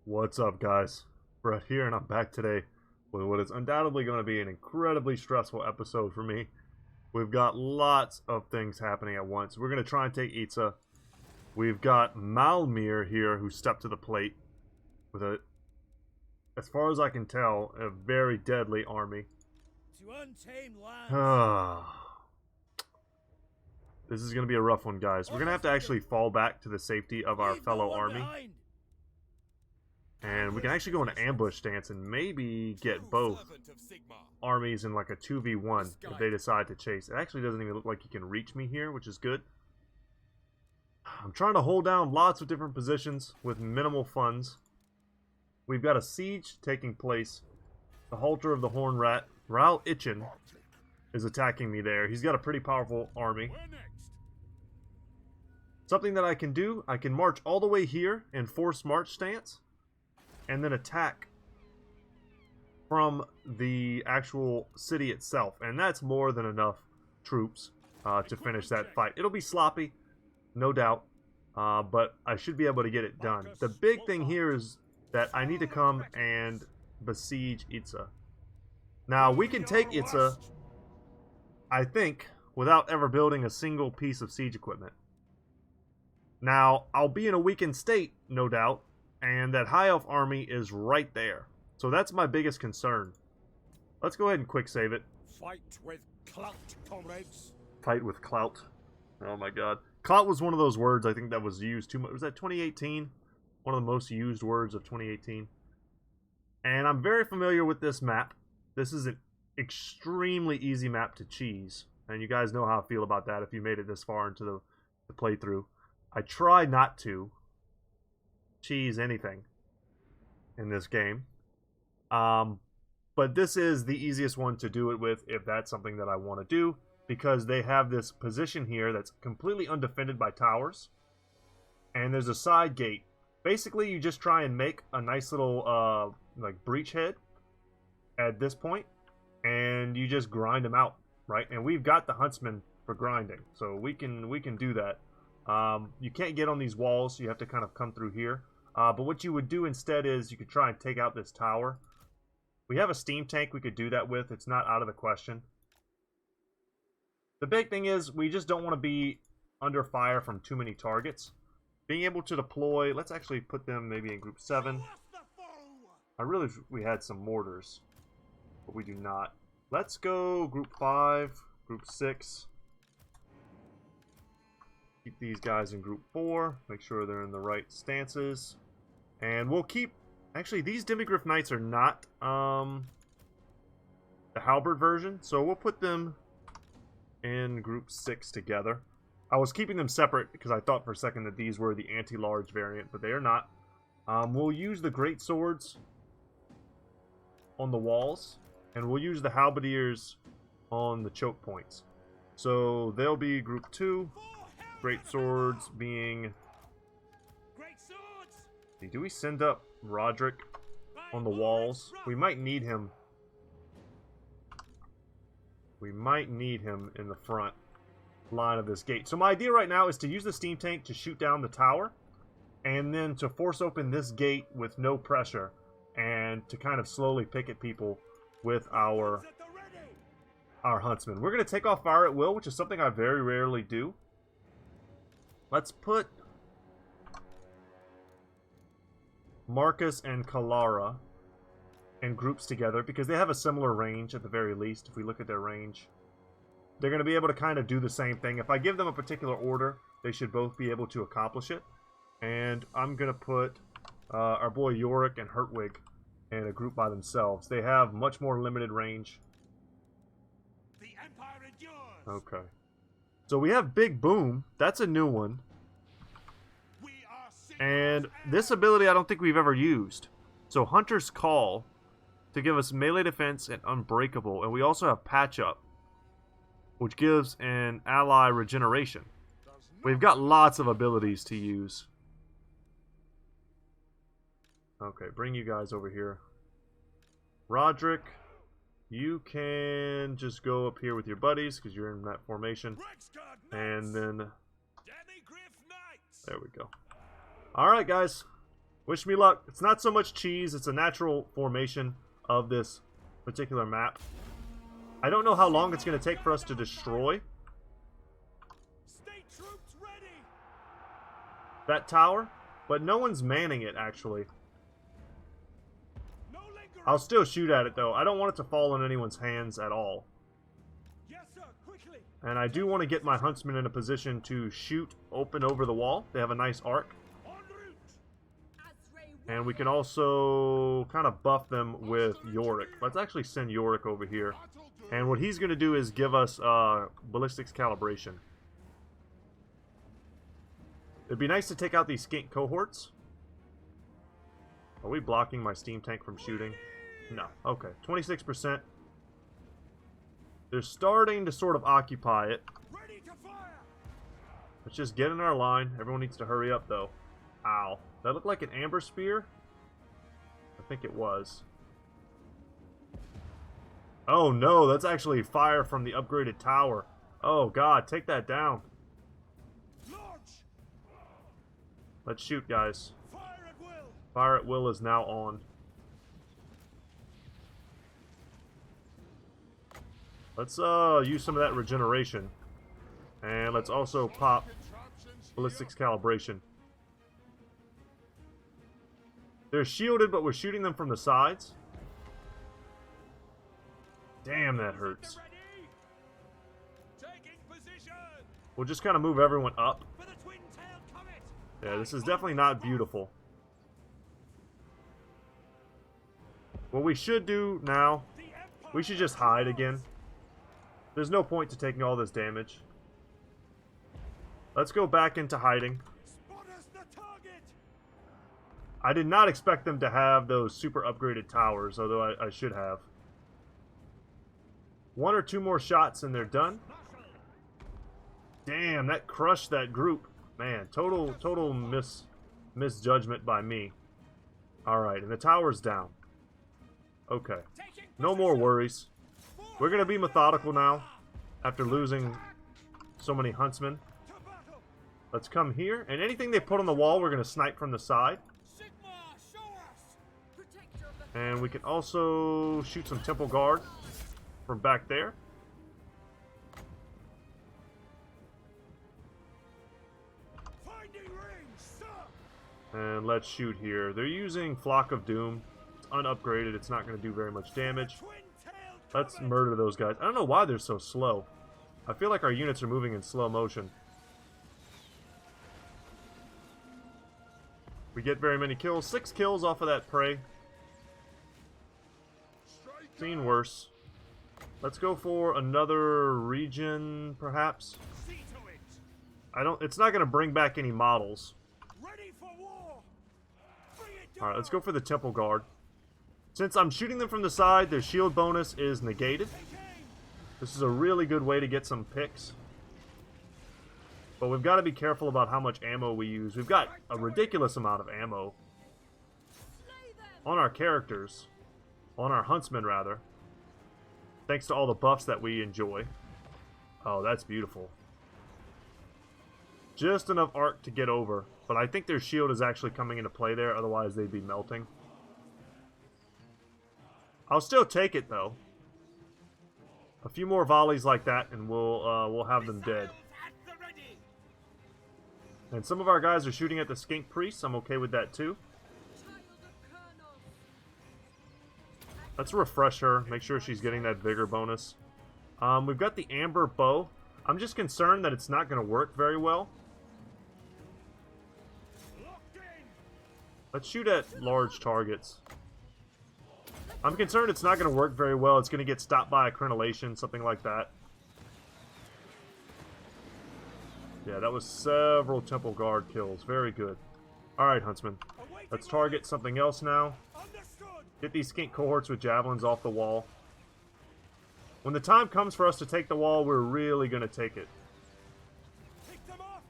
What's up, guys? Brett here, and I'm back today with what is undoubtedly going to be an incredibly stressful episode for me. We've got lots of things happening at once. We're going to try and take Itza. We've got Malmir here, who stepped to the plate with a, as far as I can tell, a very deadly army. To untamed lands. This is going to be a rough one, guys. We're going to have to actually fall back to the safety of our fellow army. And we can actually go into ambush stance and maybe get both armies in like a 2v1 if they decide to chase. It actually doesn't even look like he can reach me here, which is good. I'm trying to hold down lots of different positions with minimal funds. We've got a siege taking place. The halter of the Horn Rat, Ral Itchen, is attacking me there. He's got a pretty powerful army. Something that I can do, I can march all the way here in forced march stance, and then attack from the actual city itself. And that's more than enough troops to finish that fight. It'll be sloppy, no doubt, but I should be able to get it done. The big thing here is that I need to come and besiege Itza. Now, we can take Itza, I think, without ever building a single piece of siege equipment. Now, I'll be in a weakened state, no doubt, and that High Elf army is right there. So that's my biggest concern. Let's go ahead and quick save it. Fight with clout, comrades. Fight with clout. Oh my god. Clout was one of those words I think that was used too much. Was that 2018? One of the most used words of 2018. And I'm very familiar with this map. This is an extremely easy map to cheese. And you guys know how I feel about that if you made it this far into the playthrough. I try not to cheese anything in this game, but this is the easiest one to do it with if that's something that I want to do, because they have this position here that's completely undefended by towers, and there's a side gate. Basically, you just try and make a nice little like breachhead at this point, and you just grind them out, right? And we've got the huntsman for grinding, so we can do that. You can't get on these walls, so you have to kind of come through here. But what you would do instead is you could try and take out this tower. We have a steam tank we could do that with. It's not out of the question. The big thing is we just don't want to be under fire from too many targets. Being able to deploy, let's actually put them maybe in group 7. I really wish we had some mortars, but we do not. Let's go group 5, group 6. Keep these guys in group 4. Make sure they're in the right stances. And we'll keep... Actually, these Demigryph Knights are not the Halberd version, so we'll put them in group 6 together. I was keeping them separate because I thought for a second that these were the anti-large variant, but they are not. We'll use the Great Swords on the walls, and we'll use the Halberdiers on the choke points. So they'll be group 2. Great Swords being... Great swords. Do we send up Roderick on the walls? We might need him. We might need him in the front line of this gate. So my idea right now is to use the steam tank to shoot down the tower, and then to force open this gate with no pressure, and to kind of slowly pick at people with our huntsman. We're going to take off fire at will, which is something I very rarely do. Let's put Markus and Kalara in groups together because they have a similar range at the very least. If we look at their range, they're going to be able to kind of do the same thing. If I give them a particular order, they should both be able to accomplish it. And I'm going to put our boy Yorick and Hertwig in a group by themselves. They have much more limited range. The Empire endures. Okay. So we have Big Boom. That's a new one. And this ability I don't think we've ever used. So Hunter's Call to give us melee defense and Unbreakable. And we also have Patch Up, which gives an ally regeneration. We've got lots of abilities to use. Okay, bring you guys over here. Roderick, you can just go up here with your buddies because you're in that formation. And then... There we go. Alright, guys. Wish me luck. It's not so much cheese, it's a natural formation of this particular map. I don't know how long it's going to take for us to destroy State troops ready. that tower, but no one's manning it, actually. No lingering. I'll still shoot at it, though. I don't want it to fall in anyone's hands at all. Yes, sir. Quickly. And I do want to get my huntsmen in a position to shoot open over the wall. They have a nice arc. En route. And we can also kind of buff them with Yorick. Let's actually send Yorick over here. And what he's going to do is give us ballistics calibration. It'd be nice to take out these skink cohorts. Are we blocking my steam tank from shooting? No. Okay. 26%. They're starting to sort of occupy it. Ready to fire. Let's just get in our line. Everyone needs to hurry up, though. Ow. That looked like an amber spear? I think it was. Oh no, that's actually fire from the upgraded tower. Oh god, take that down. Launch. Let's shoot, guys. Fire at will. Fire at will is now on. Let's use some of that regeneration. And let's also pop ballistics calibration. They're shielded, but we're shooting them from the sides. Damn, that hurts. Ready. Taking position. We'll just kind of move everyone up. For the twin-tailed comet. Yeah, this is definitely not beautiful. What we should do now, The Empire we should just hide again. There's no point to taking all this damage. Let's go back into hiding. Spot us the target. I did not expect them to have those super upgraded towers, although I should have. One or two more shots and they're done. Damn, that crushed that group. Man, total misjudgment by me. Alright, and the tower's down. Okay. No more worries. We're going to be methodical now after losing so many huntsmen. To battle. Let's come here, and anything they put on the wall, we're going to snipe from the side. Sigma, show us. Protector of the And we can also shoot some temple guard from back there. Finding range, sir. And let's shoot here. They're using Flock of Doom. It's unupgraded. It's not going to do very much damage. Twin-tailed Let's comet. murder those guys. I don't know why they're so slow. I feel like our units are moving in slow motion. We get very many kills. 6 kills off of that prey. Seen worse. Let's go for another region, perhaps. See to it. It's not going to bring back any models. Ready for war. Bring it down. Alright, let's go for the Temple Guard. Since I'm shooting them from the side, their shield bonus is negated. Take aim. This is a really good way to get some picks. But we've got to be careful about how much ammo we use. We've got a ridiculous amount of ammo slay them. on our characters. On our huntsmen, rather. Thanks to all the buffs that we enjoy. Oh, that's beautiful. Just enough arc to get over. But I think their shield is actually coming into play there. Otherwise, they'd be melting. I'll still take it, though. A few more volleys like that, and we'll have them dead. At the ready. And some of our guys are shooting at the skink priests. I'm okay with that, too. Child of Colonel. Let's refresh her. Make sure she's getting that vigor bonus. We've got the amber bow. I'm just concerned that it's not going to work very well. Locked in. Let's shoot at large targets. I'm concerned it's not going to work very well. It's going to get stopped by a crenellation, something like that. Yeah, that was several Temple Guard kills. Very good. Alright, Huntsman. Awaiting Let's target something else now. Understood. Get these skink cohorts with javelins off the wall. When the time comes for us to take the wall, we're really going to take it. Pick them off.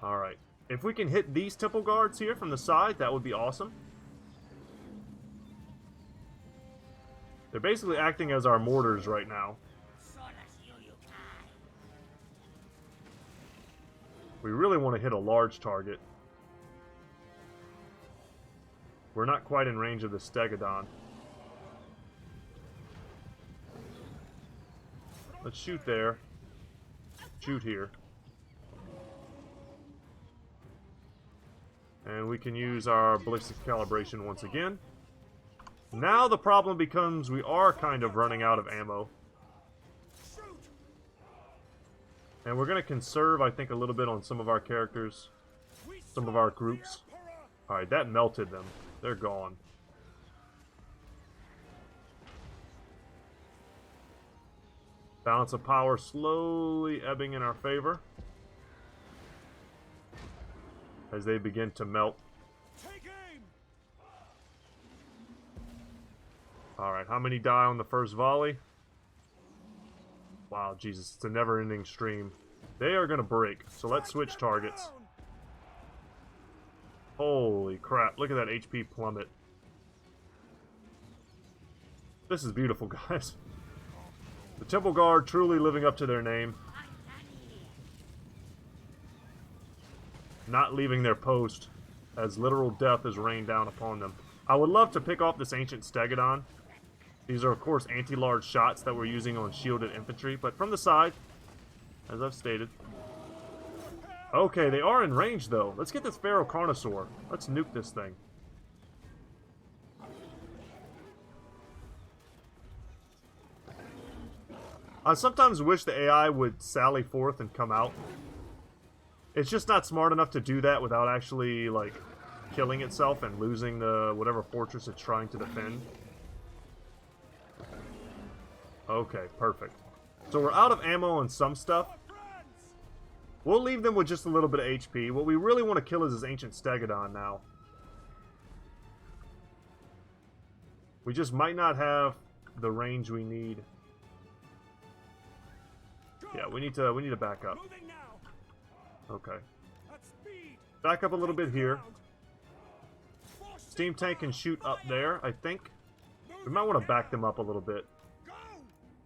Alright. If we can hit these Temple Guards here from the side, that would be awesome. They're basically acting as our mortars right now. We really want to hit a large target. We're not quite in range of the Stegodon. Let's shoot there. Shoot here. And we can use our ballistic calibration once again. Now the problem becomes we are kind of running out of ammo. And we're going to conserve, I think, a little bit on some of our characters. Some of our groups. Alright, that melted them. They're gone. Balance of power slowly ebbing in our favor. As they begin to melt. Alright, how many die on the first volley? Wow, Jesus, it's a never-ending stream. They are going to break, so let's switch targets. Holy crap, look at that HP plummet. This is beautiful, guys. The Temple Guard truly living up to their name. Not leaving their post, as literal death is rained down upon them. I would love to pick off this ancient Stegodon. These are, of course, anti-large shots that we're using on shielded infantry, but from the side, as I've stated. Okay, they are in range, though. Let's get this Pharaoh Carnosaur. Let's nuke this thing. I sometimes wish the AI would sally forth and come out. It's just not smart enough to do that without actually, like, killing itself and losing the whatever fortress it's trying to defend. Okay, perfect. So we're out of ammo on some stuff. We'll leave them with just a little bit of HP. What we really want to kill is this ancient Stegodon now. We just might not have the range we need. Yeah, we need to back up. Okay. Back up a little bit here. Steam tank can shoot up there, I think. We might want to back them up a little bit.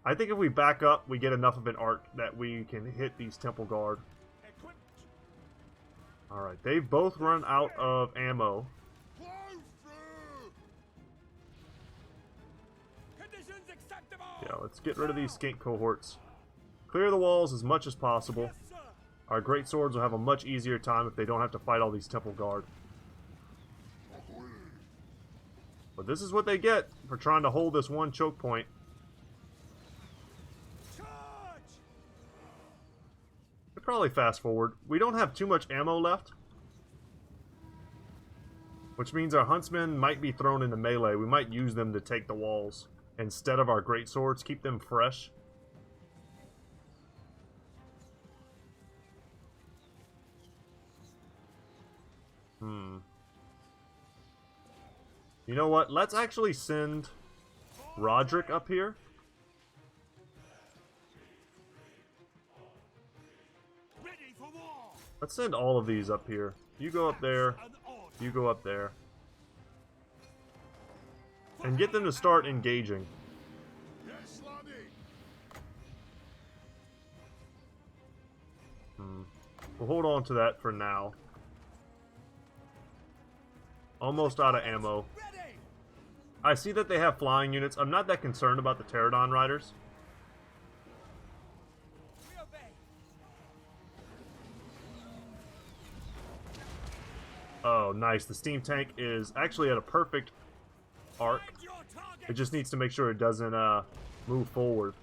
I think if we back up, we get enough of an arc that we can hit these Temple Guard. Alright, they've both run out of ammo. Yeah, let's get rid of these skink cohorts. Clear the walls as much as possible. Our great swords will have a much easier time if they don't have to fight all these Temple Guard. But this is what they get for trying to hold this one choke point. Could probably fast forward. We don't have too much ammo left. Which means our huntsmen might be thrown into melee. We might use them to take the walls instead of our great swords. Keep them fresh. You know what? Let's actually send Roderick up here. Let's send all of these up here. You go up there. You go up there. And get them to start engaging. We'll hold on to that for now. Almost out of ammo. I see that they have flying units. I'm not that concerned about the Pterodon riders. Oh, nice. The steam tank is actually at a perfect arc. It just needs to make sure it doesn't move forward.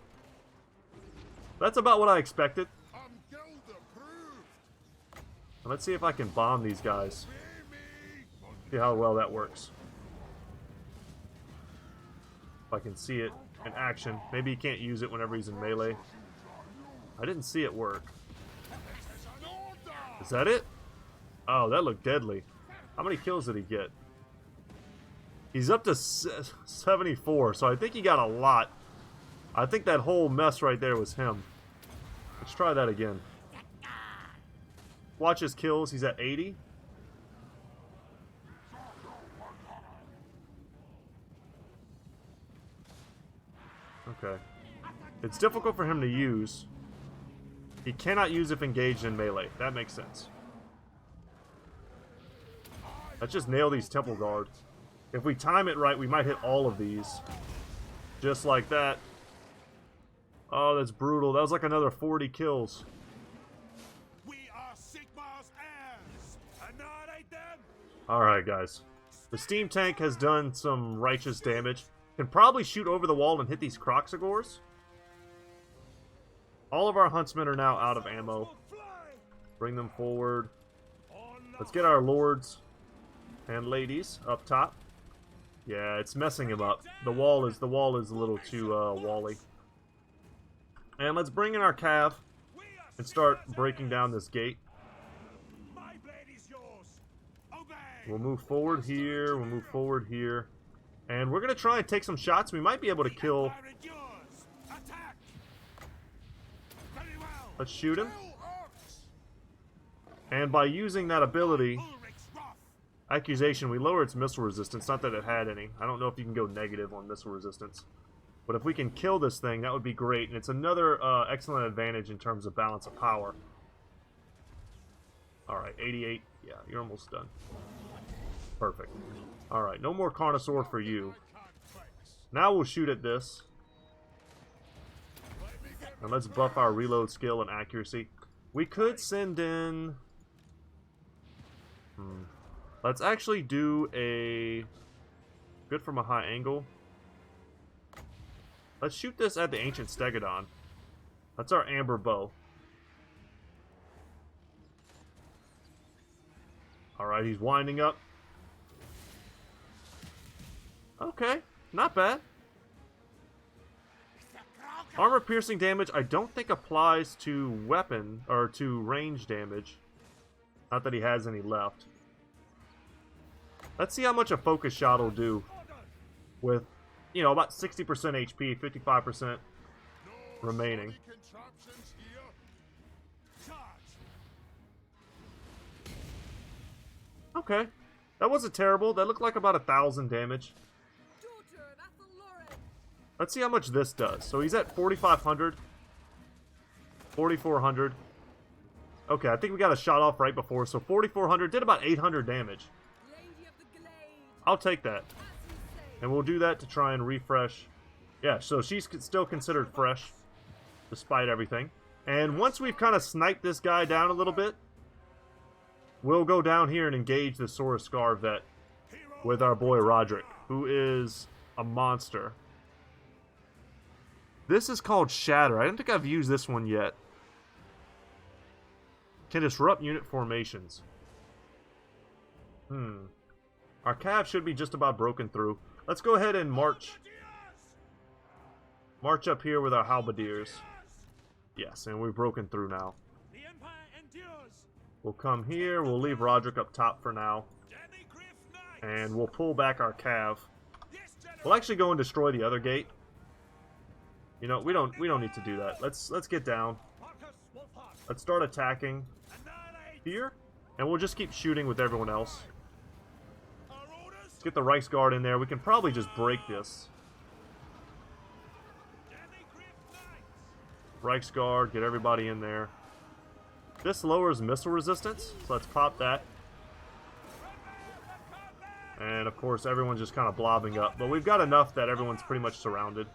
That's about what I expected. Let's see if I can bomb these guys. See how well that works. If I can see it in action. Maybe he can't use it whenever he's in melee. I didn't see it work. Is that it? Oh, that looked deadly. How many kills did he get? He's up to 74, so I think he got a lot. I think that whole mess right there was him. Let's try that again. Watch his kills. He's at 80. Okay. It's difficult for him to use. He cannot use if engaged in melee. That makes sense. Let's just nail these Temple Guard. If we time it right, we might hit all of these. Just like that. Oh, that's brutal. That was like another 40 kills. We are Sigmar's heirs. Annihilate them. Alright, guys. The steam tank has done some righteous damage. Can probably shoot over the wall and hit these Kroxigors. All of our huntsmen are now out of ammo. Will fly. Bring them forward. On Let's get our lords and ladies up top. Yeah, it's messing him up. The wall is a little too wally. And let's bring in our cav We are and start Sigmar's breaking heirs. down this gate. My blade is yours. Obey. We'll move forward here. We'll move forward here. And we're going to try and take some shots. We might be able to kill. Empire endures. Attack. Very well. Let's shoot him. And by using that ability, Ulrich's wrath. accusation, we lower its missile resistance. Not that it had any. I don't know if you can go negative on missile resistance. But if we can kill this thing, that would be great. And it's another excellent advantage in terms of balance of power. Alright, 88. Yeah, you're almost done. Perfect. Alright, no more Carnosaur for you. Now we'll shoot at this. And let's buff our reload skill and accuracy. We could send in... Let's actually do a... Good from a high angle. Let's shoot this at the Ancient Stegodon. That's our Amber Bow. Alright, he's winding up. Okay, not bad. Armor piercing damage I don't think applies to weapon, or to range damage. Not that he has any left. Let's see how much a focus shot will do with, you know, about 60% HP, 55% remaining. Okay, that wasn't terrible. That looked like about 1,000 damage. Daughter of Athelloren. Let's see how much this does. So he's at 4,500. 4,400. Okay, I think we got a shot off right before. So 4,400 did about 800 damage. Lady of the Glade. I'll take that. As you say. And we'll do that to try and refresh. Yeah, so she's still considered fresh, despite everything. And once we've kind of sniped this guy down a little bit, we'll go down here and engage the Saurus Scar vet with our boy Roderick, who is a monster. This is called Shatter. I don't think I've used this one yet. Can disrupt unit formations. Our cav should be just about broken through. Let's go ahead and march up here with our halberdiers. Yes, and we've broken through now. The Empire endures. We'll come here. We'll leave Roderick up top for now. And we'll pull back our cav. We'll actually go and destroy the other gate. You know, we don't need to do that. Let's get down. Markus Wulfhart. Let's start attacking Annihilate. here. And we'll just keep shooting with everyone else. Our orders. Let's get the Reichsguard in there. We can probably just break this. Reichsguard, get everybody in there. This lowers missile resistance, so let's pop that. And of course, everyone's just kind of blobbing up. But we've got enough that everyone's pretty much surrounded.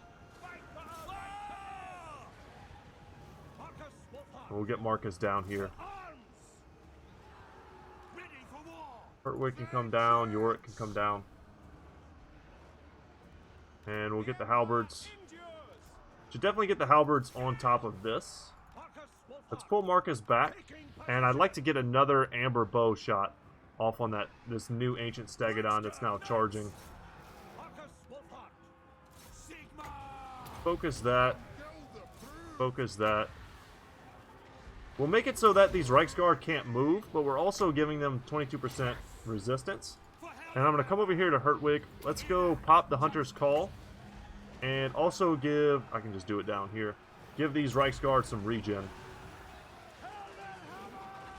Markus Wulfhart. And we'll get Marcus down here. Arms. Ready for war. Hertwig can come down, Yorick can come down. And we'll get the halberds. Endures. Should definitely get the halberds on top of this. Markus Wulfhart. Let's pull Marcus back. And I'd like to get another Amber Bow shot off on this new Ancient Stegodon that's now charging. Markus Wulfhart. Sigmar. Focus that. Focus that. We'll make it so that these Reichsguard can't move, but we're also giving them 22% resistance. And I'm going to come over here to Hertwig. Let's go pop the Hunter's Call. And also give... I can just do it down here. Give these Reichsguard some regen.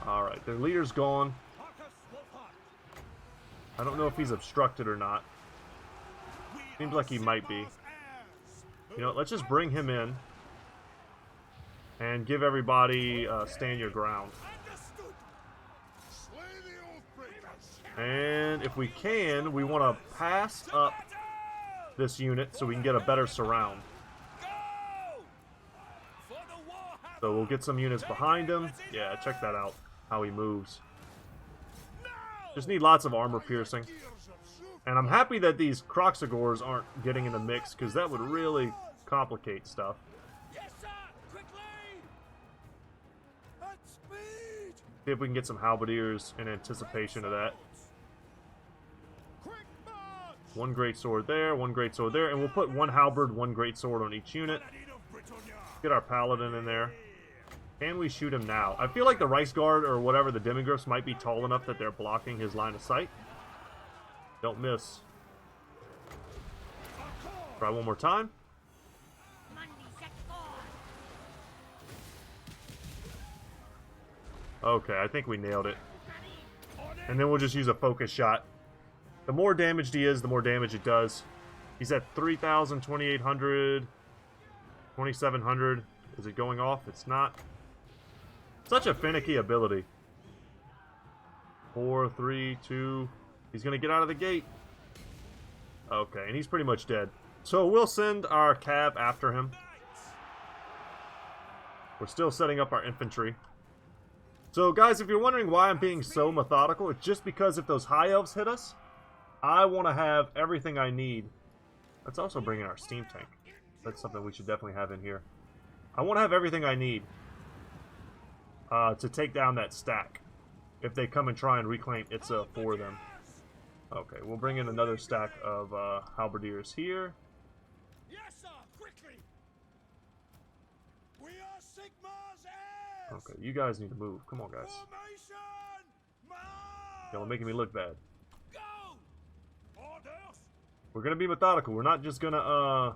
Alright, their leader's gone. Markus Wulfhart. I don't know if he's obstructed or not. Seems like he might be. You know, let's just bring him in. And give everybody stand your ground. Understood. Slay the Oathbreakers. And if we can, we want to pass up this unit so we can get a better surround. So we'll get some units behind him. Yeah, check that out, how he moves. Just need lots of armor piercing. And I'm happy that these Kroxigors aren't getting in the mix, because that would really complicate stuff. See if we can get some halberdiers in anticipation of that. One great sword there, one great sword there, and we'll put one halberd, one great sword on each unit. Get our paladin in there. Can we shoot him now? I feel like the Rice Guard or whatever, the demigriffs, might be tall enough that they're blocking his line of sight. Don't miss. Try one more time. Okay, I think we nailed it. And then we'll just use a focus shot. The more damaged he is, the more damage it does. He's at 3,000, 2,800, 2,700. Is it going off? It's not. Such a finicky ability. 4, 3, 2. He's going to get out of the gate. Okay, and he's pretty much dead. So we'll send our cav after him. We're still setting up our infantry. So guys, if you're wondering why I'm being so methodical, it's just because if those high elves hit us, I want to have everything I need. Let's also bring in our steam tank. That's something we should definitely have in here. I want to have everything I need to take down that stack if they come and try and reclaim Itza for them. Okay, we'll bring in another stack of halberdiers here. Yes, sir, quickly. We are Sigmar's heirs. Okay, you guys need to move. Come on, guys. Formation. Y'all making me look bad. Go. Orders. We're gonna be methodical. We're not just gonna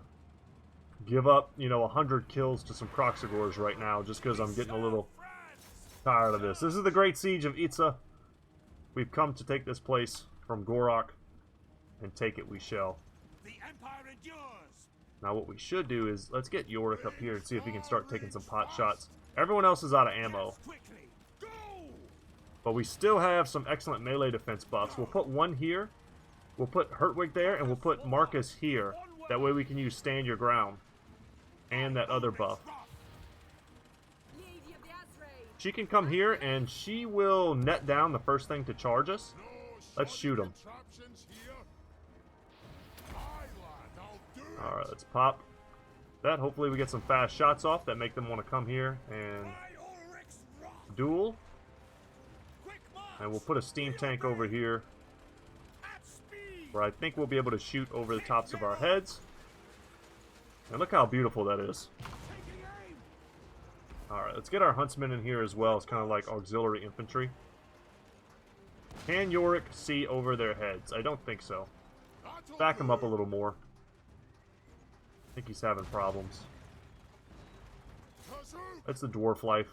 give up, you know, 100 kills to some Kroxigors right now just because I'm getting a little tired of this. This is the Great Siege of Itza. We've come to take this place from Gorok, and take it we shall. The Empire endures. Now what we should do is, let's get Yorick up here and see if he can start taking some pot shots. Everyone else is out of ammo. Quickly. Go. But we still have some excellent melee defense buffs. We'll put one here, we'll put Hertwig there, and we'll put Markus here. That way we can use Stand Your Ground. And that other buff. Lady of the Azrael. She can come here, and she will net down the first thing to charge us. Let's shoot him. Alright, let's pop that. Hopefully we get some fast shots off that make them want to come here and duel. And we'll put a steam tank over here, where I think we'll be able to shoot over the tops of our heads. And look how beautiful that is. Alright, let's get our huntsmen in here as well. It's kind of like auxiliary infantry. Can Yorick see over their heads? I don't think so. Back him up a little more. I think he's having problems. That's the dwarf life.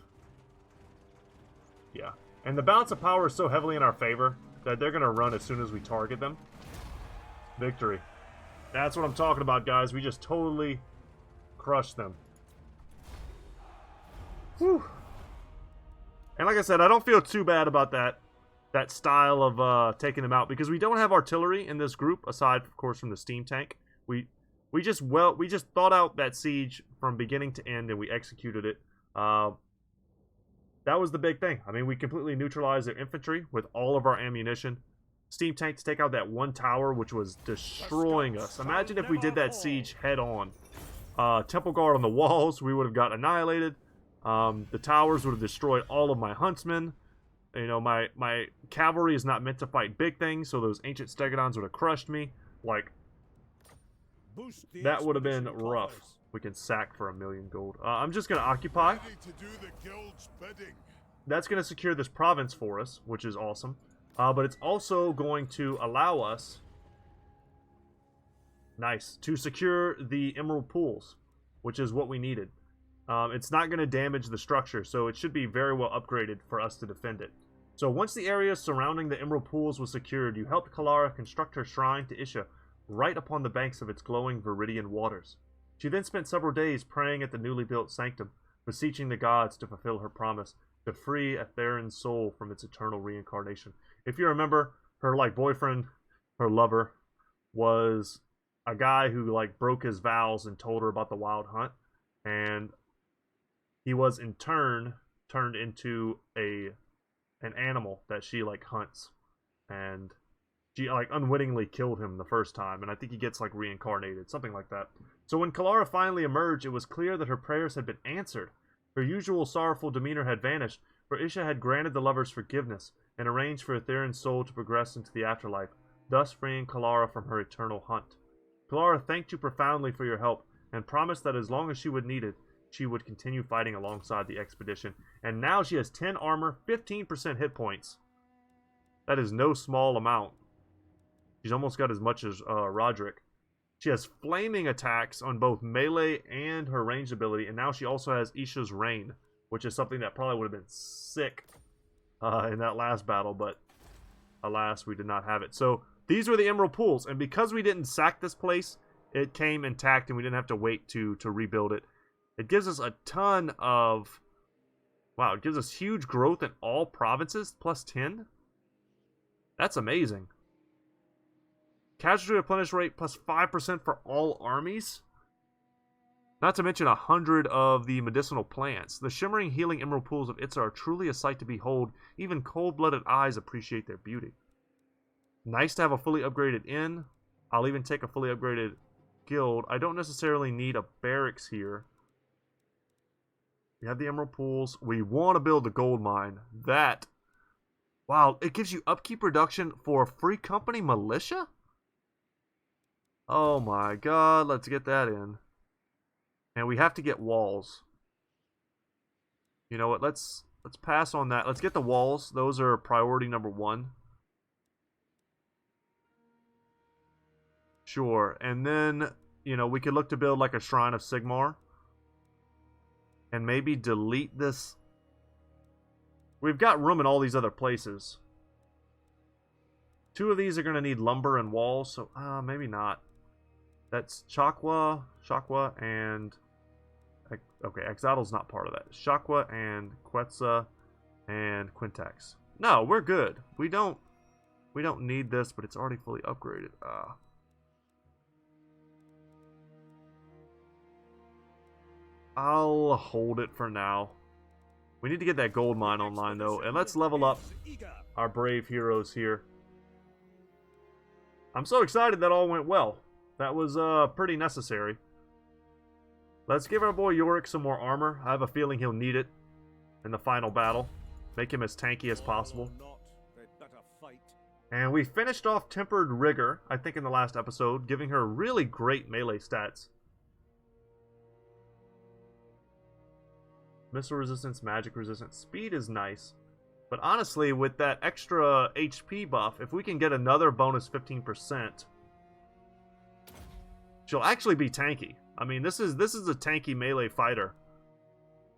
Yeah. And the balance of power is so heavily in our favor that they're going to run as soon as we target them. Victory. That's what I'm talking about, guys. We just totally crushed them. Whew. And like I said, I don't feel too bad about that style of taking them out, because we don't have artillery in this group, aside, of course, from the steam tank. We just thought out that siege from beginning to end, and we executed it. That was the big thing. I mean, we completely neutralized their infantry with all of our ammunition. Steam tank to take out that one tower, which was destroying us. Imagine if we did that siege head on. Temple Guard on the walls, we would have got annihilated. The towers would have destroyed all of my huntsmen. You know, my cavalry is not meant to fight big things, so those ancient stegodons would have crushed me. Like, that would have been rough. We can sack for 1,000,000 gold. I'm just going to occupy. That's going to secure this province for us, which is awesome. But it's also going to allow us, nice, to secure the emerald pools, which is what we needed. It's not going to damage the structure, so it should be very well upgraded for us to defend it. So once the area surrounding the emerald pools was secured, you helped Kalara construct her shrine to Isha right upon the banks of its glowing Viridian waters. She then spent several days praying at the newly built sanctum, beseeching the gods to fulfill her promise to free Atheron's soul from its eternal reincarnation. If you remember, her like boyfriend, her lover, was a guy who like broke his vows and told her about the wild hunt, and he was in turn turned into an animal that she like hunts, and she like unwittingly killed him the first time, and I think he gets like reincarnated, something like that. So when Kalara finally emerged, it was clear that her prayers had been answered. Her usual sorrowful demeanor had vanished, for Isha had granted the lovers forgiveness and arranged for Etheren's soul to progress into the afterlife, thus freeing Kalara from her eternal hunt. Kalara thanked you profoundly for your help and promised that as long as she would need it, she would continue fighting alongside the expedition. And now she has 10 armor, 15% hit points. That is no small amount. She's almost got as much as Roderick. She has flaming attacks on both melee and her ranged ability, and now she also has Isha's Rain, which is something that probably would have been sick in that last battle, but alas, we did not have it. So these were the Emerald Pools, and because we didn't sack this place, it came intact, and we didn't have to wait to rebuild it. It gives us a ton of... Wow, it gives us huge growth in all provinces, plus 10? That's amazing. Casualty replenish rate plus 5% for all armies. Not to mention 100 of the medicinal plants. The shimmering healing emerald pools of Itza are truly a sight to behold. Even cold-blooded eyes appreciate their beauty. Nice to have a fully upgraded inn. I'll even take a fully upgraded guild. I don't necessarily need a barracks here. We have the emerald pools. We want to build the gold mine. That... Wow, it gives you upkeep reduction for a free company militia? Oh my god, let's get that in. And we have to get walls. You know what, let's pass on that. Let's get the walls. Those are priority number 1. Sure, and then, you know, we could look to build like a Shrine of Sigmar. And maybe delete this. We've got room in all these other places. 2 of these are going to need lumber and walls, so maybe not. That's Shakwa, and... Okay, Exadel's not part of that. Shakwa and Quetzal and Quintax. No, we're good. We don't need this, but it's already fully upgraded. I'll hold it for now. We need to get that gold mine online, though. And let's level up our brave heroes here. I'm so excited that all went well. That was pretty necessary. Let's give our boy Yorick some more armor. I have a feeling he'll need it in the final battle. Make him as tanky as possible. And we finished off Tempered Rigor, I think in the last episode, giving her really great melee stats. Missile resistance, magic resistance, speed is nice. But honestly, with that extra HP buff, if we can get another bonus 15%, she'll actually be tanky. I mean, this is a tanky melee fighter.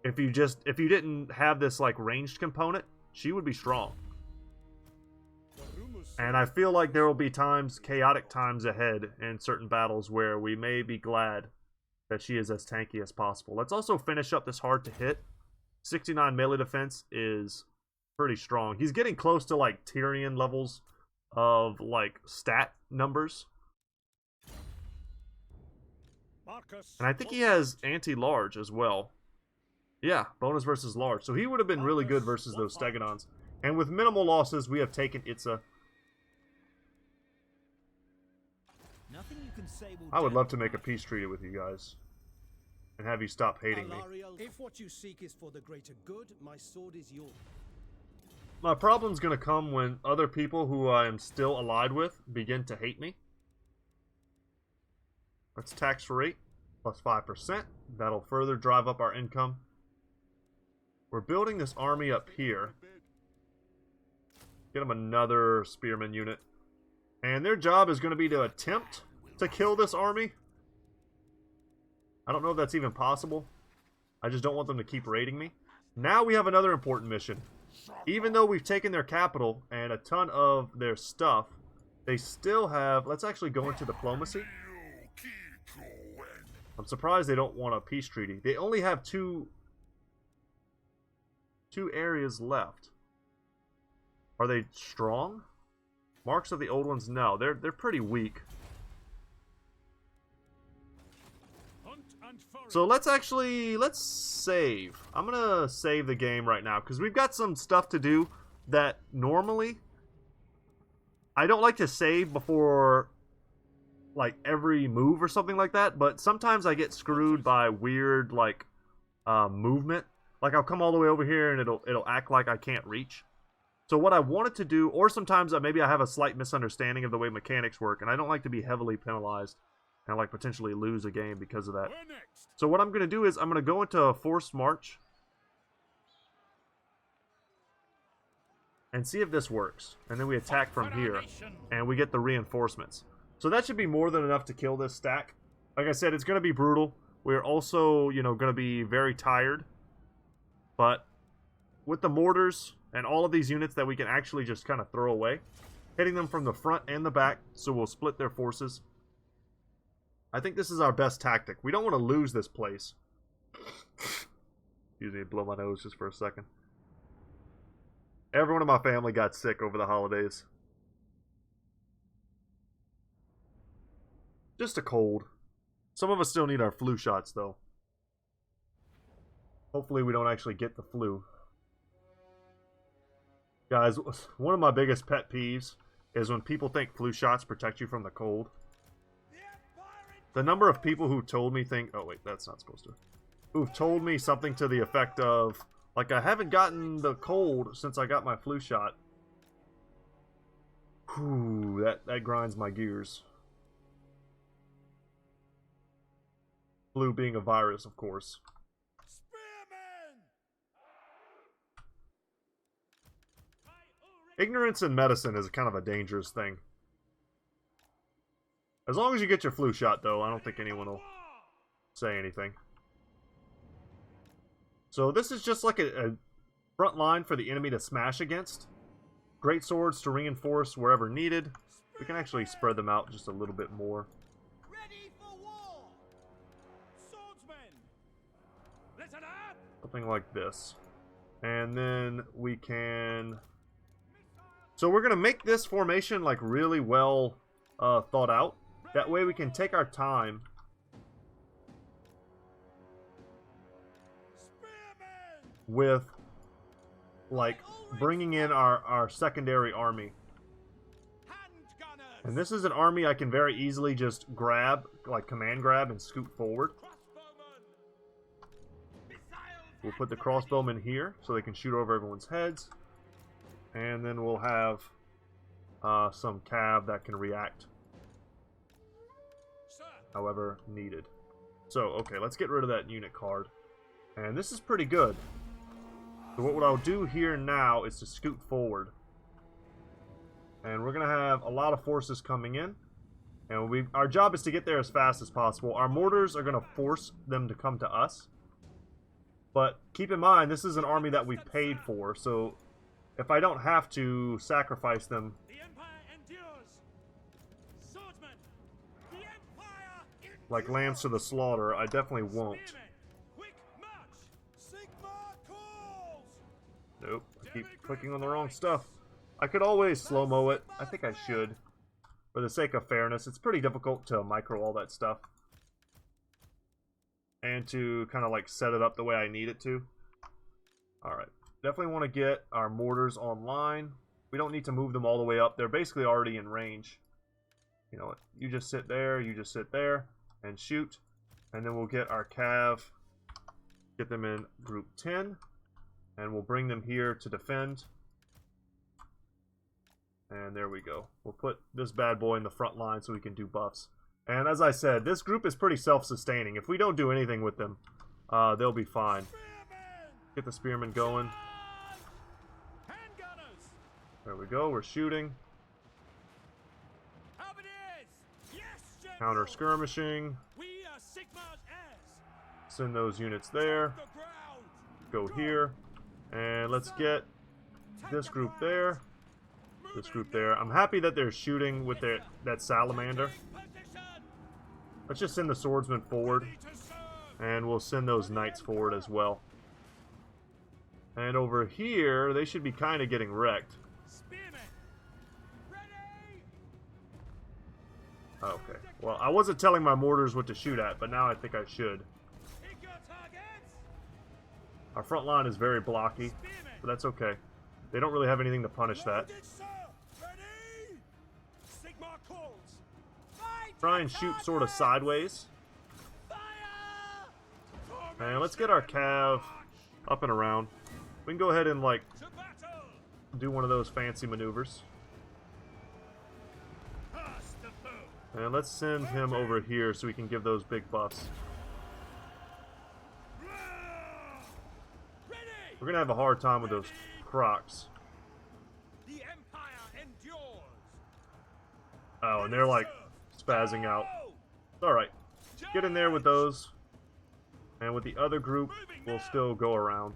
If you didn't have this like ranged component, she would be strong. And I feel like there will be times, chaotic times ahead in certain battles where we may be glad that she is as tanky as possible. Let's also finish up this hard to hit. 69 melee defense is pretty strong. He's getting close to like Tyrion levels of like stat numbers. And I think he has anti-large as well. Yeah, bonus versus large. So he would have been really good versus those Stegodons. And with minimal losses, we have taken Itza. I would love to make a peace treaty with you guys. And have you stop hating me. If what you seek is for the greater good, my sword is yours. My problem's gonna come when other people who I am still allied with begin to hate me. Let's tax rate plus 5%. That'll further drive up our income. We're building this army up here. Get them another spearman unit. And their job is going to be to attempt to kill this army. I don't know if that's even possible. I just don't want them to keep raiding me. Now we have another important mission. Even though we've taken their capital and a ton of their stuff, they still have... Let's actually go into diplomacy. I'm surprised they don't want a peace treaty. They only have two areas left. Are they strong? Marks of the old ones, no. They're pretty weak. Hunt and forage. So let's save. I'm gonna save the game right now because we've got some stuff to do that normally I don't like to save before like every move or something like that, but sometimes I get screwed by weird like movement. Like I'll come all the way over here and it'll act like I can't reach. So what I wanted to do, or sometimes maybe I have a slight misunderstanding of the way mechanics work, and I don't like to be heavily penalized and like potentially lose a game because of that. Where next? So what I'm going to do is I'm going to go into a forced march and see if this works. And then we attack from here and we get the reinforcements. So that should be more than enough to kill this stack. Like I said, it's going to be brutal. We're also, you know, going to be very tired. But with the mortars and all of these units that we can actually just kind of throw away, hitting them from the front and the back, so we'll split their forces. I think this is our best tactic. We don't want to lose this place. Excuse me, blow my nose just for a second. Everyone in my family got sick over the holidays. Just a cold. Some of us still need our flu shots, though. Hopefully we don't actually get the flu. Guys, one of my biggest pet peeves is when people think flu shots protect you from the cold. The number of people who told me oh wait, that's not supposed to. Who've told me something to the effect of, like, I haven't gotten the cold since I got my flu shot. Whew, that grinds my gears. Flu being a virus, of course. Spearmen! Ignorance in medicine is kind of a dangerous thing. As long as you get your flu shot, though, I don't think anyone will say anything. So this is just like a front line for the enemy to smash against. Great swords to reinforce wherever needed. We can actually spread them out just a little bit more. Ready for war! Swordsmen! Listen up! Something like this. And then we can... So we're going to make this formation like really well thought out. That way we can take our time. With like bringing in our secondary army. And this is an army I can very easily just grab, like command grab and scoot forward. We'll put the crossbowmen here so they can shoot over everyone's heads. And then we'll have some cav that can react however needed. So, okay, let's get rid of that unit card. And this is pretty good. So what I'll do here now is to scoot forward. And we're going to have a lot of forces coming in. And our job is to get there as fast as possible. Our mortars are going to force them to come to us. But keep in mind, this is an army that we paid for. So if I don't have to sacrifice them... The Empire endures! Swordsmen! The Empire endures! Like lambs to the slaughter, I definitely won't. Quick march! Sigma calls! Nope, I keep clicking on the wrong stuff. I could always slow-mo it. I think I should. For the sake of fairness, it's pretty difficult to micro all that stuff. And to kind of like set it up the way I need it to. Alright, definitely want to get our mortars online. We don't need to move them all the way up. They're basically already in range. You know what, you just sit there, and shoot. And then we'll get our cav, get them in group 10. And we'll bring them here to defend. And there we go. We'll put this bad boy in the front line so we can do buffs. And as I said, this group is pretty self-sustaining. If we don't do anything with them, they'll be fine. Get the spearmen going. There we go. We're shooting. Counter skirmishing. Send those units there. Go here. And let's get this group there. This group there. I'm happy that they're shooting with that salamander. Let's just send the swordsmen forward. And we'll send those knights forward as well. And over here, they should be kind of getting wrecked. Okay. Well, I wasn't telling my mortars what to shoot at, but now I think I should. Pick your targets. Our front line is very blocky, but that's okay. They don't really have anything to punish that. Loaded, sir. Ready? Sigmar calls. Try and shoot sort of sideways. And let's get our cav up and around. We can go ahead and, like, To battle. do one of those fancy maneuvers. Pass the foe. And let's send him over here so we can give those big buffs. Ready. We're gonna have a hard time with those crocs. The Empire endures. Oh, and they're like spazzing out. It's alright. Get in there with those. And with the other group, we'll still go around.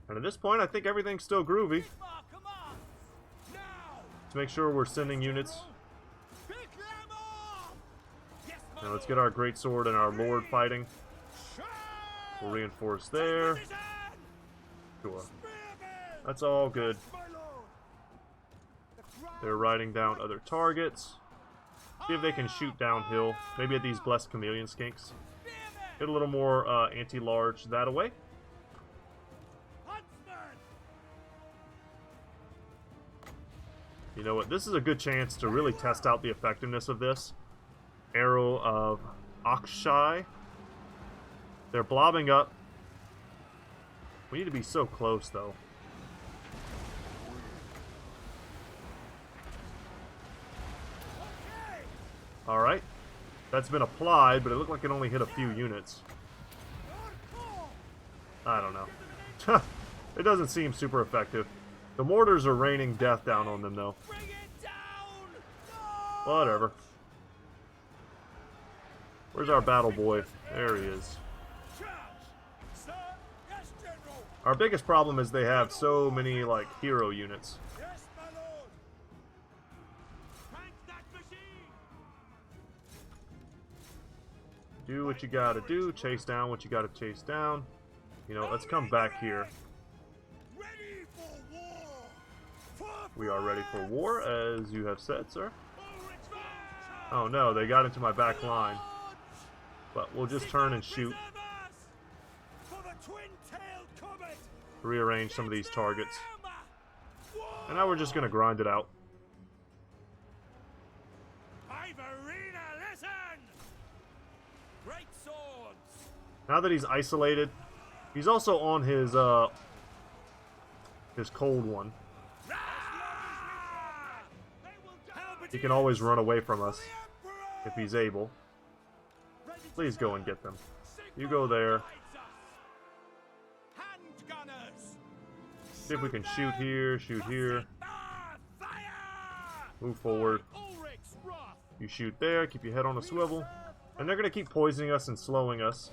And at this point, I think everything's still groovy. Sigmar commands. Now. Let's make sure we're sending units. Pick them off. Yes, my Now let's get our greatsword and our lord fighting. Lord. We'll reinforce there. Citizen. Sure. Spearmen. That's all good. My lord. The crown. They're riding down other targets. See if they can shoot downhill. Maybe at these blessed chameleon skinks. Spearmen. Get a little more anti-large that away. Huntsman. You know what? This is a good chance to really test out the effectiveness of this. Arrow of Akshai. They're blobbing up. We need to be so close, though. Okay. Alright. That's been applied, but it looked like it only hit a few units. Lord call. I don't know. It doesn't seem super effective. The mortars are raining death down on them, though. Bring it down. No. Whatever. Where's our battle boy? There he is. Charge. Sir. Yes, General. Our biggest problem is they have so many, like, hero units. Yes, my lord. Crank that machine. Do what you gotta do. Chase down what you gotta chase down. You know, let's come back here. Ready for war. For We are ready for war, as you have said, sir. Ulrich's march. Oh no, they got into my back line. But we'll just turn and shoot. For the twin-tailed comet. Rearrange some of these targets. War. And now we're just gonna grind it out. Ivorina, listen. Great swords. Now that he's isolated, he's also on his cold one. He can always run away from us if he's able. Please go and get them. You go there. Handgunners. See if we can shoot here, shoot here. Fire. Move forward. Ulrich's wrath. You shoot there, keep your head on a swivel. And they're going to keep poisoning us and slowing us.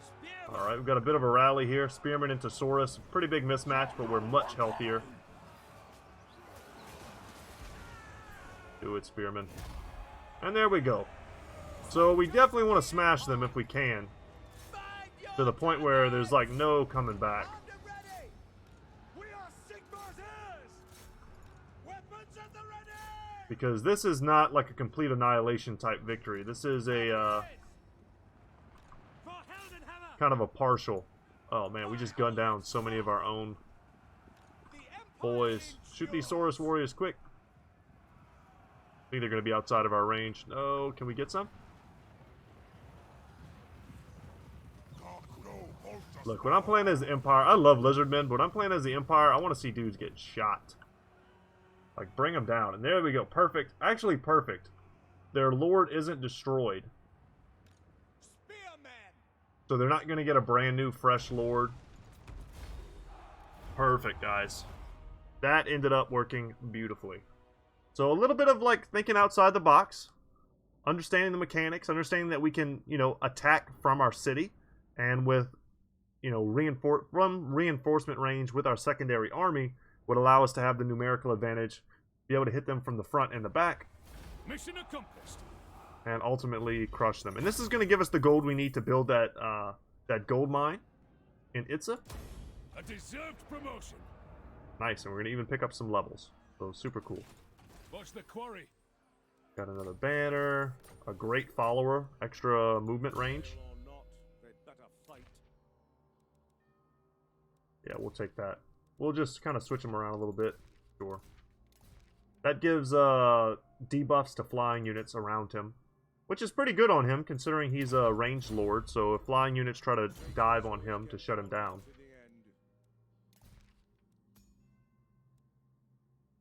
Spearmen. Alright, we've got a bit of a rally here. Spearman into Saurus. Pretty big mismatch, but we're much healthier. Do it, Spearman. And there we go. So we definitely want to smash them if we can. To the point where there's like no coming back. We are Sigmar's heirs. Weapons at the ready. Because this is not like a complete annihilation type victory. This is a For Heldenhammer. kind of a partial. Oh man, we just gunned down so many of our own The Empire boys. Shoot these endures. Saurus warriors quick. I think they're going to be outside of our range. No, can we get some? Look, when I'm playing as the Empire, I love Lizardmen, but when I'm playing as the Empire, I want to see dudes get shot. Like, bring them down. And there we go. Perfect. Actually, perfect. Their Lord isn't destroyed. Spearmen. So they're not going to get a brand new, fresh Lord. Perfect, guys. That ended up working beautifully. So a little bit of, like, thinking outside the box. Understanding the mechanics. Understanding that we can, you know, attack from our city. And with, you know, reinforcement range with our secondary army would allow us to have the numerical advantage. Be able to hit them from the front and the back. Mission accomplished. And ultimately crush them. And this is going to give us the gold we need to build that that gold mine in Itza. A deserved promotion. Nice, and we're going to even pick up some levels. So super cool. Watch the quarry. Got another banner. A great follower. Extra movement range. Yeah, we'll take that. We'll just kind of switch them around a little bit. Sure. That gives debuffs to flying units around him, which is pretty good on him considering he's a ranged lord. So if flying units try to dive on him to shut him down,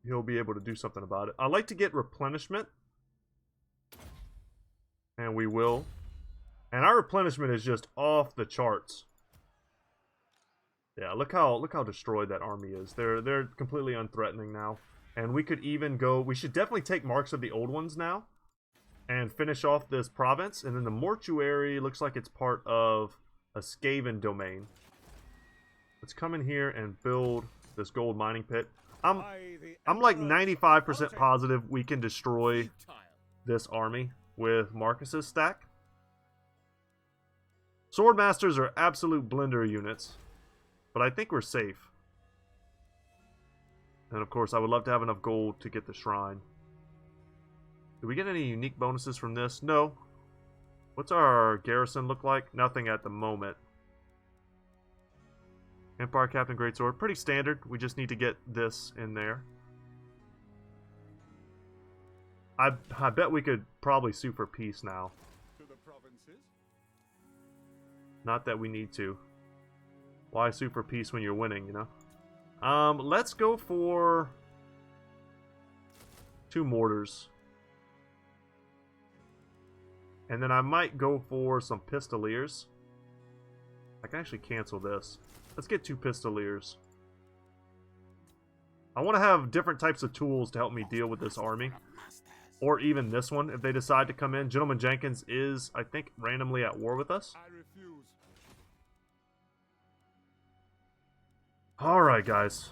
he'll be able to do something about it. I like to get replenishment, and we will. And our replenishment is just off the charts. Yeah, look how destroyed that army is. They're completely unthreatening now. And we could even go... We should definitely take marks of the old ones now and finish off this province. And then the mortuary looks like it's part of a Skaven domain. Let's come in here and build this gold mining pit. I'm like 95% positive we can destroy this army with Marcus's stack. Swordmasters are absolute blender units, but I think we're safe. And of course, I would love to have enough gold to get the shrine. Do we get any unique bonuses from this? No. What's our garrison look like? Nothing at the moment. Empire Captain Greatsword. Pretty standard. We just need to get this in there. I bet we could probably sue for peace now. Not that we need to. Why sue for peace when you're winning, you know? Let's go for 2 mortars. And then I might go for some pistoliers. I can actually cancel this. Let's get 2 pistoliers. I want to have different types of tools to help me deal with this army. Or even this one, if they decide to come in. Gentleman Jenkins is, I think, randomly at war with us. Alright, guys.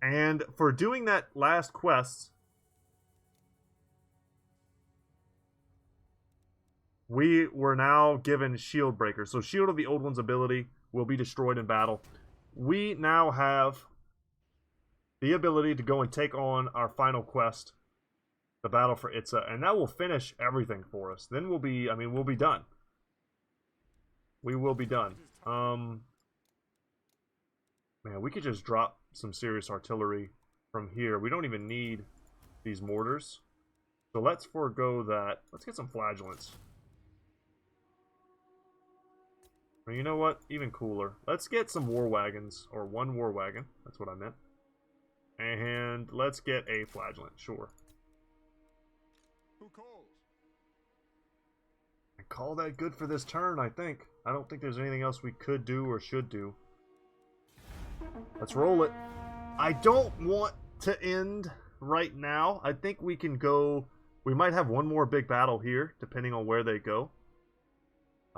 And for doing that last quest, we were now given Shield Breaker. So Shield of the Old One's ability will be destroyed in battle. We now have the ability to go and take on our final quest, the battle for Itza, and that will finish everything for us. Then we'll be, we'll be done. We will be done. Man, we could just drop some serious artillery from here. We don't even need these mortars. So let's forego that. Let's get some flagellants. Or you know what? Even cooler. Let's get some war wagons, or 1 war wagon. That's what I meant. And let's get a flagellant, sure. Who calls? I call that good for this turn, I think. I don't think there's anything else we could do or should do. Let's roll it. I don't want to end right now. I think we can go... We might have one more big battle here, depending on where they go.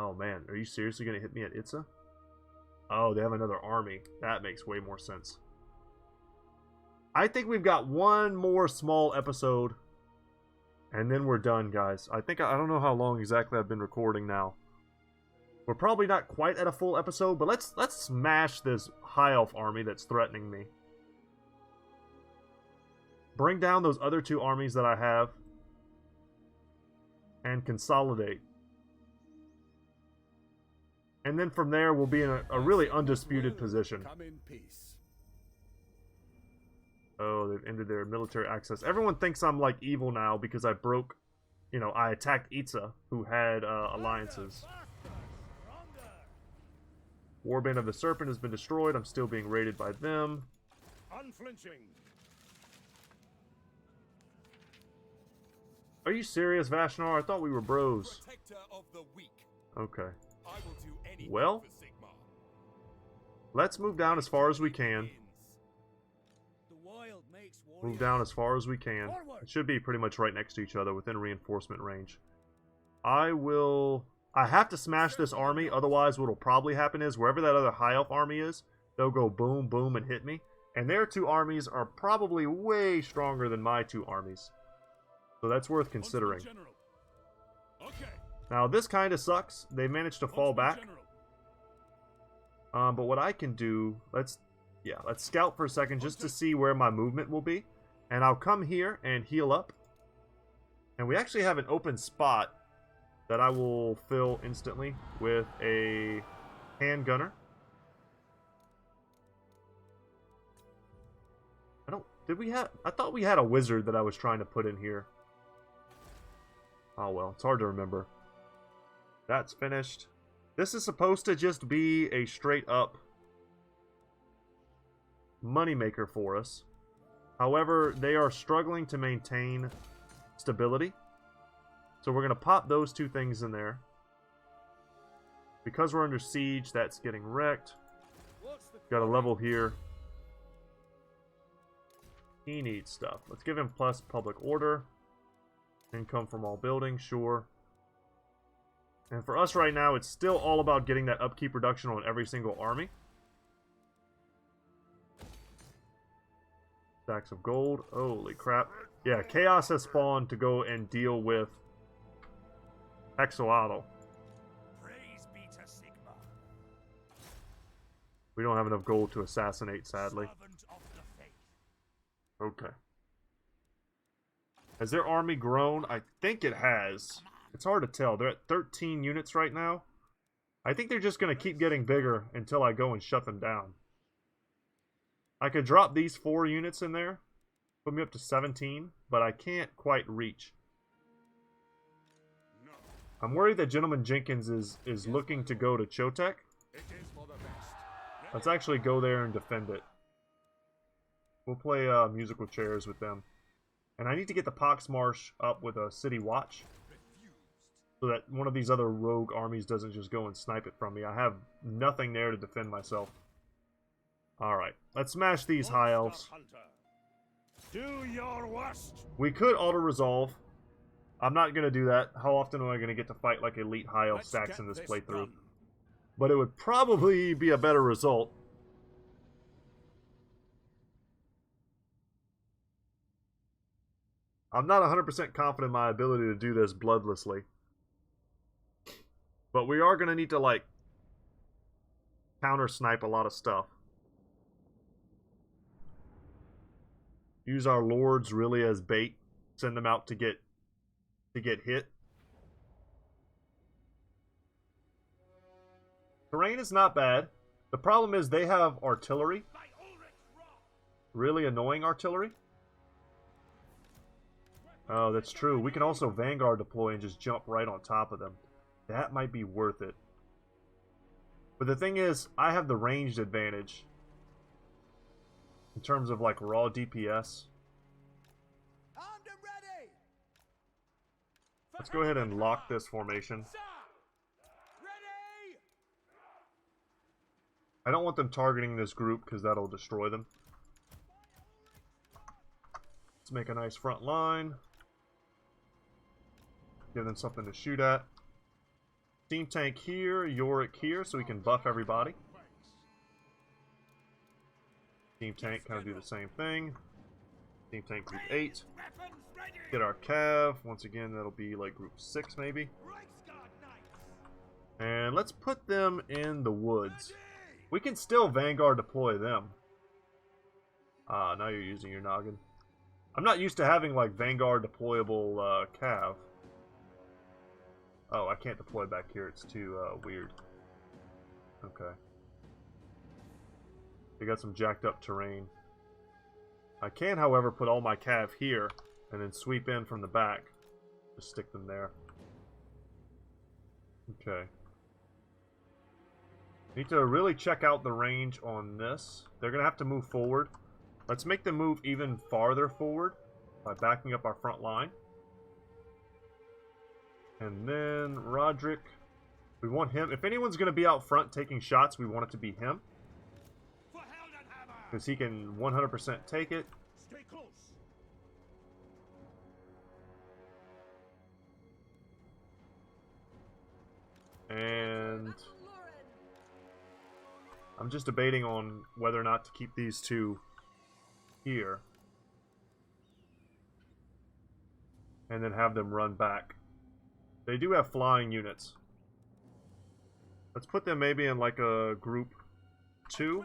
Oh man, are you seriously going to hit me at Itza? Oh, they have another army. That makes way more sense. I think we've got one more small episode, and then we're done, guys. I don't know how long exactly I've been recording now. We're probably not quite at a full episode, but let's smash this High Elf army that's threatening me. Bring down those other 2 armies that I have, and consolidate. And then from there, we'll be in a really undisputed position. Come in peace. Oh, they've ended their military access. Everyone thinks I'm, like, evil now because I broke... You know, I attacked Itza, who had alliances. Warband of the Serpent has been destroyed. I'm still being raided by them. Unflinching. Are you serious, Vashnar? I thought we were bros. Protector of the weak. Okay. I will do anything Well, for Sigmar. let's move down as far as we can. The wild makes Move down as far as we can. It should be pretty much right next to each other within reinforcement range. I have to smash this army, otherwise what'll probably happen is wherever that other High Elf army is, they'll go boom, boom, and hit me. And their 2 armies are probably way stronger than my 2 armies. So that's worth considering. Okay. Now, this kind of sucks. They managed to fall back. But what I can do, let's scout for a second just to see where my movement will be. And I'll come here and heal up. And we actually have an open spot that I will fill instantly with a handgunner. I thought we had a wizard that I was trying to put in here. Oh well, it's hard to remember. That's finished. This is supposed to just be a straight up moneymaker for us. However, they are struggling to maintain stability. So we're going to pop those two things in there. Because we're under siege, that's getting wrecked. Got a level here. He needs stuff. Let's give him plus public order. Income from all buildings, sure. And for us right now, it's still all about getting that upkeep reduction on every single army. Stacks of gold. Holy crap. Yeah, Chaos has spawned to go and deal with Hexoatl. Praise be to Sigma, We don't have enough gold to assassinate, sadly. servant of the faith. Okay. Has their army grown? I think it has. It's hard to tell. They're at 13 units right now. I think they're just going to keep getting bigger until I go and shut them down. I could drop these 4 units in there. Put me up to 17. But I can't quite reach. No, I'm worried that Gentleman Jenkins is looking to go to Chotek. it is for the best. Let's actually go there and defend it. We'll play musical chairs with them. And I need to get the Poxmarsh up with a City Watch. So that one of these other rogue armies doesn't just go and snipe it from me. I have nothing there to defend myself. Alright, let's smash these high elves. Do your worst. We could auto-resolve. I'm not going to do that. How often am I going to get to fight like elite high elf stacks in this playthrough? But it would probably be a better result. I'm not 100% confident in my ability to do this bloodlessly. But we are going to need to, like, counter-snipe a lot of stuff. Use our lords really as bait. Send them out to get hit. Terrain is not bad. The problem is they have artillery. Really annoying artillery. Oh, that's true. We can also Vanguard deploy and just jump right on top of them. That might be worth it. But the thing is, I have the ranged advantage. In terms of, like, raw DPS. Armed and ready. Let's go ahead and lock this formation. Sir. Ready. I don't want them targeting this group because that'll destroy them. Let's make a nice front line. Give them something to shoot at. Steam Tank here, Yorick here, so we can buff everybody. Steam Tank kind of do the same thing. Steam Tank group 8. Get our Cav. Once again, that'll be like group 6 maybe. And let's put them in the woods. We can still Vanguard deploy them. Ah, now you're using your noggin. I'm not used to having like Vanguard deployable Cav. Oh, I can't deploy back here. It's too weird. Okay. They got some jacked up terrain. I can, however, put all my Cav here and then sweep in from the back. Just stick them there. Okay. Need to really check out the range on this. They're going to have to move forward. Let's make them move even farther forward by backing up our front line. And then Roderick. We want him. If anyone's going to be out front taking shots, we want it to be him. Because he can 100% take it. Stay close. And I'm just debating on whether or not to keep these two here. And then have them run back. They do have flying units. Let's put them maybe in like a group 2.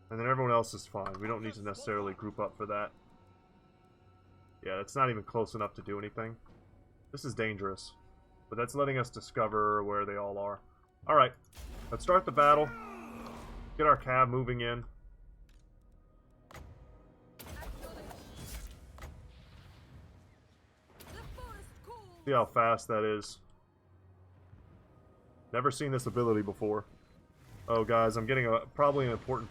And then everyone else is fine. We don't need to necessarily group up for that. Yeah, it's not even close enough to do anything. This is dangerous. But that's letting us discover where they all are. Alright, let's start the battle. Get our cab moving in. See how fast that is. Never seen this ability before. Oh, guys, I'm getting probably an important